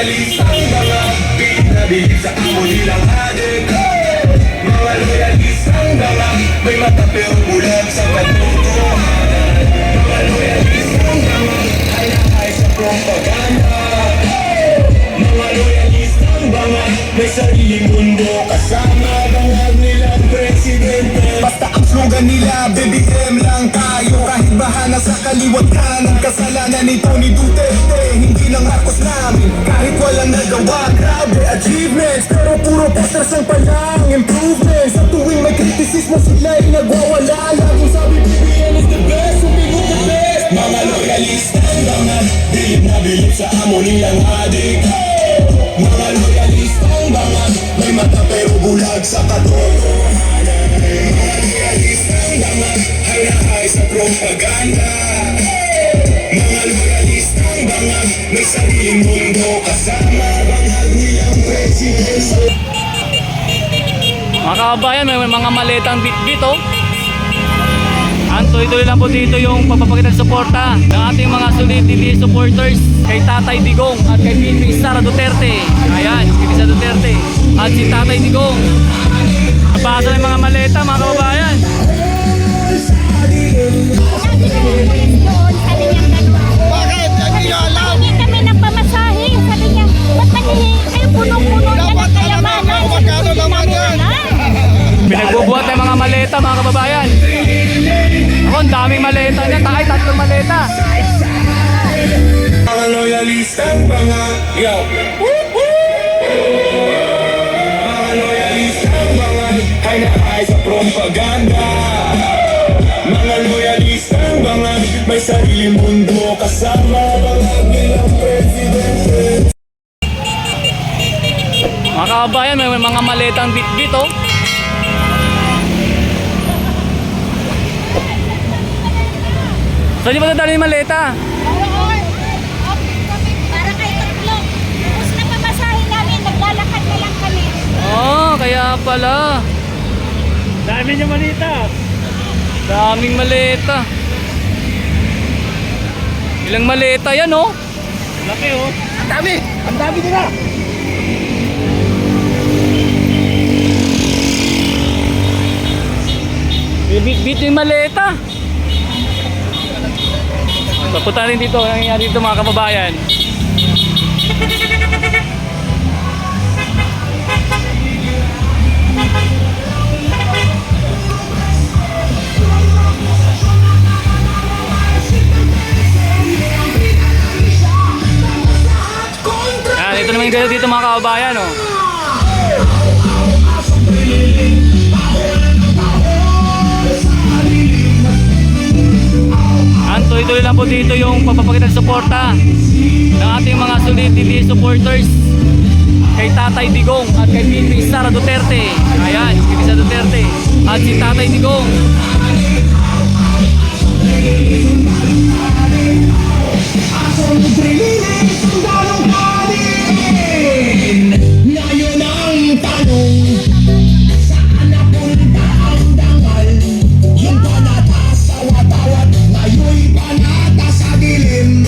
loyalistang mga pinabilib sa amo nilang adik. Mga loyalistang mga may mata pero bulag sa katotohanan. Mga loyalistang mga ay nahay sa propaganda. Mga loyalistang mga may sariling mundo kasama bangag nilang presidente. Basta ang slogan nila, BBM lang tayo. Kahit bahana sa kaliwat kanan, kasalanan ito ni Duterte, hindi ng Marcos namin. Kahit walang nagawa, grabe achievements, pero puro posters ang palang improvements. Sa tuwing may kritisismo sila'y nagwawala. Laging sabi BBM is the best, sumigot the best. Mga loyalistang mga bilib na bilib sa amo nilang adik. Mga loyalistang mga may mata pero bulag sa katotohanan. Mga loyalistang mga hay sa propaganda. Mga loyalistang mga may sariling mundo kasama bangag nilang presidente. Mga kababayan, may mga maletang bit-bit oh. Ang tuloy-tuloy lang po dito yung pagpapakita ng suporta ng ating mga solid TV supporters kay Tatay Digong at kay Pimping Sara Duterte. Ayan, Pimping Sara Duterte at si Tatay Digong. Napasa ng mga maleta, mga kababayan. Bakit? Hindi nyo alam. Hindi kami ng pamasahe. Sabi niya, ba't naghihingi kayo punong-puno na ng kayamanan? Magkano naman yan? Pinagbubuhat ng mga maleta, mga kababayan. Ako, ang daming maleta niya. Takay, 3 maleta. Mga loyalistang mga yo. Mga loyalistang mga hay sa propaganda. Mga loyalistang mga may sariling mundo kasama bangag nilang presidente. Mga kababayan, may mga maletang bit-bit oh. Saan niyo ba nadali yung maleta? Para kay tatlo. Tapos na pamasahe namin, naglalakad na lang kami. Oh, kaya pala. Dami nyo malita. Daming maleta. Ilang maleta yan oh. Laki oh. Ang dami! Ang dami nila! Bit-bit yung maleta. Papunta rin dito, nangyayari dito mga kababayan. Yan, ito naman yung gano'n dito mga kababayan oh. Ang tuloy-tuloy lang po dito yung pagpapakita ng suporta ng ating mga solid TV supporters kay Tatay Digong at kay Pimping Sara Duterte. Ayan, Pimping Sara Duterte at si Tatay Digong. Ngayon ang tanong, saan napunta ang dangal? Yung panata sa watawat, ngayon'y panata sa dilim.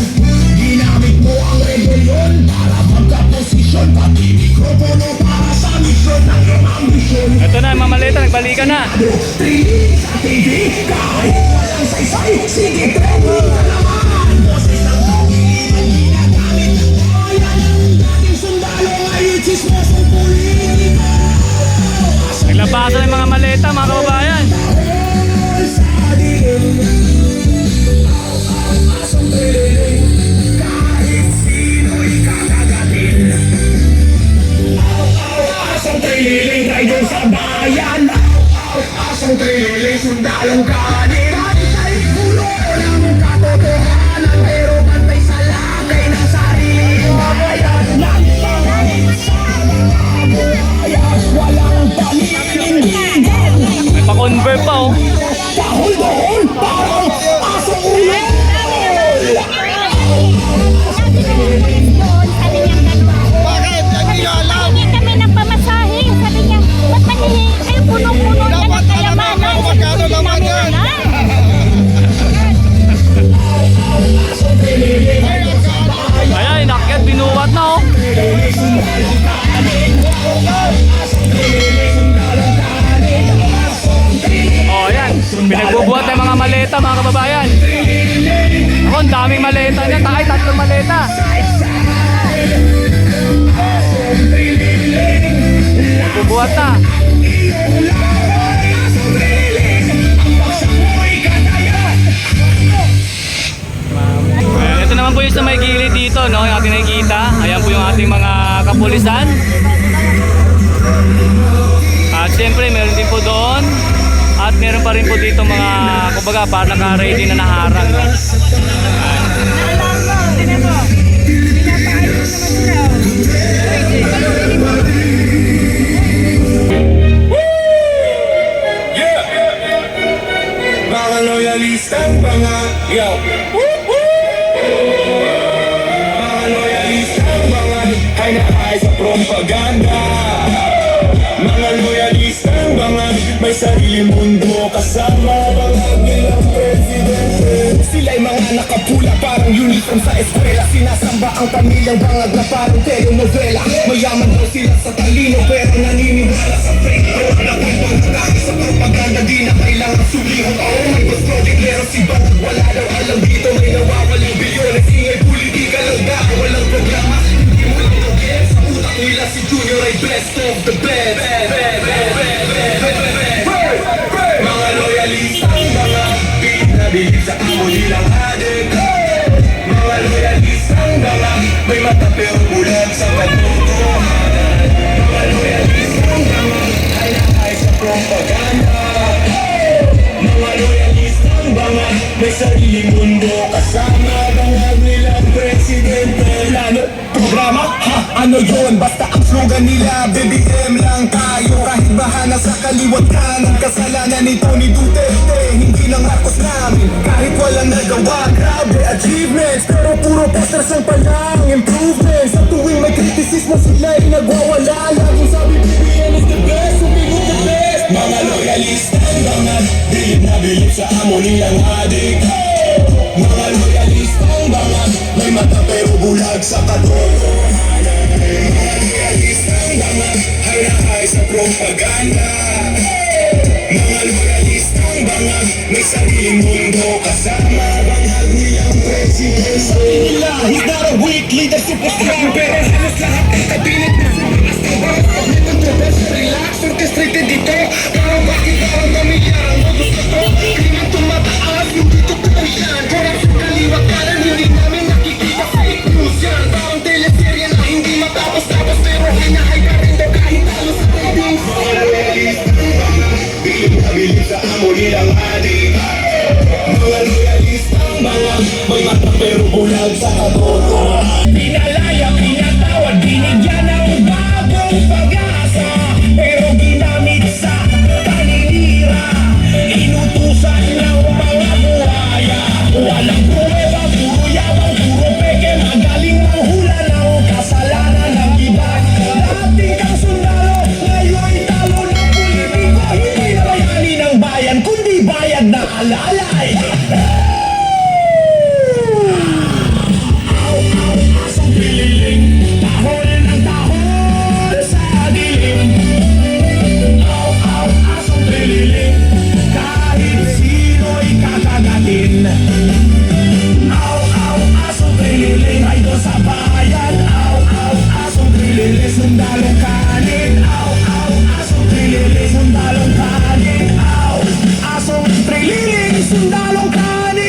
Ginamit mo ang rebelyon para magkaposisyon, pati mikropono para sa misyon ng iyong ambisyon. Ito na, mga maleta, nagbalikan na. Training sa TV, kahit walang saysay, sige training ka naman. Boses ng pag-iiwan, ginagamit ng bayan. Dating sundalo, ngayon chismosong politika. Naglabasan ng mga maleta, mga kababayan. Sa dilim, asong training, kahit sino'y kakagatin. Asong training, rider sa bayan. Asong training, sundalong kanin. Kahit sa'y gulo ng katotohanan, pero pantay sa lagay ng sariling bayan. Nagpangalit sa mga buhayas, walang paninindigan. May pa-convert pa oh. Dahol doon, parang asong ulol. Sabi niya, Bakit? Hindi nyo alam. hindi kami ng pamasahe. Sabi niya, ba't naghihingi kayo punong-puno na ng kayamanan? Magkano naman yan? kapulisan. At siyempre meron din po doon. At meron pa rin po dito mga, kumbaga, parang naka-ready na naharang. No? Yeah! Mga loyalistang mga yo. Mga loyalistang mga ay naay sa propaganda. Mga loyalistang mga may sariling mundo kasama mga nilang presidente. Sila'y mga nakapula parang uniform sa eskwela. Sinasamba ang pamilyang bangag na parang telenovela. Mayaman daw sila sa talino pero naniniwala sa fake. Pero nakwentong nakaki sa propaganda. Di na kailangan sulihang ako. May boss project pero si Batag wala daw alam dito. May nawawalang bilyones. Ingay politika lang ba? Walang programa. Hindi mo lang tawag sa utak nila si Junior ay best of the best. Mga loyalistang mga pilit na bilib sa amo nilang adik. Mga loyalistang mga may mata pero bulag sa katotohanan. Mga loyalistang mga ay nakay sa propaganda. Mga loyalistang mga may sariling mundo kasama bangag nilang presidente. Plano, programa, ha? Ano yun? Basta ang slogan nila, BBM lang tayo. Kahit bahana sa kaliwat kanan, kasalanan ni Tony Duterte. Hindi ng Marcos namin, kahit walang nagawa. Grabe achievements, pero puro posters ang palang improvements. Sa tuwing may kritisismo sila'y nagwawala. Laging sabi BBM is the best, sumigot the best. Mga loyalista, mga bilib na bilib sa amo nilang adik. Mga loyalistang mga may mata pero bulag sa katotohanan. Mga loyalistang mga ay nakay sa propaganda. Mga loyalistang mga may sariling mundo kasama bangag nilang president. Sabi nila, he's not a weak leader, super strong. Pero halos lahat ng kabinet na sumakas ng world. Pag-nitong the best, relax, orchestrated dito. Parang bakit parang pamilyarang modus na to. Kailan tumataas, hindi totoo yan. Corruption kaliwat kanan, hindi namin nakikita fake news yan. Parang teleserye na hindi matapos-tapos. Pero hinahay ka rin daw kahit talo sa ratings. Mga loyalistang mga bilib na bilib sa amo nilang adik. Mga loyalistang mga may mata pero bulag sa katotohanan. Pinalaya, pinatawad, binigyan ng bagong pag-asa. Pero ginamit sa paninira. Inutusan ng mga buhaya. Walang pruweba, puro yabang, puro peke. Magaling manghula ng kasalanan ng iba. Dating kang sundalo, ngayon talo ng politiko. Hindi na bayani ng bayan, kundi bayad na alalay. Asong pililing, tahol ng tahol sa dilim. Asong pililing, kahit sino'y kakagatin. Asong pililing, ay doon sa bayan. Asong pililing, sundalong kanin. Asong pililing, sundalong kanin. Asong pililing, sundalong kanin.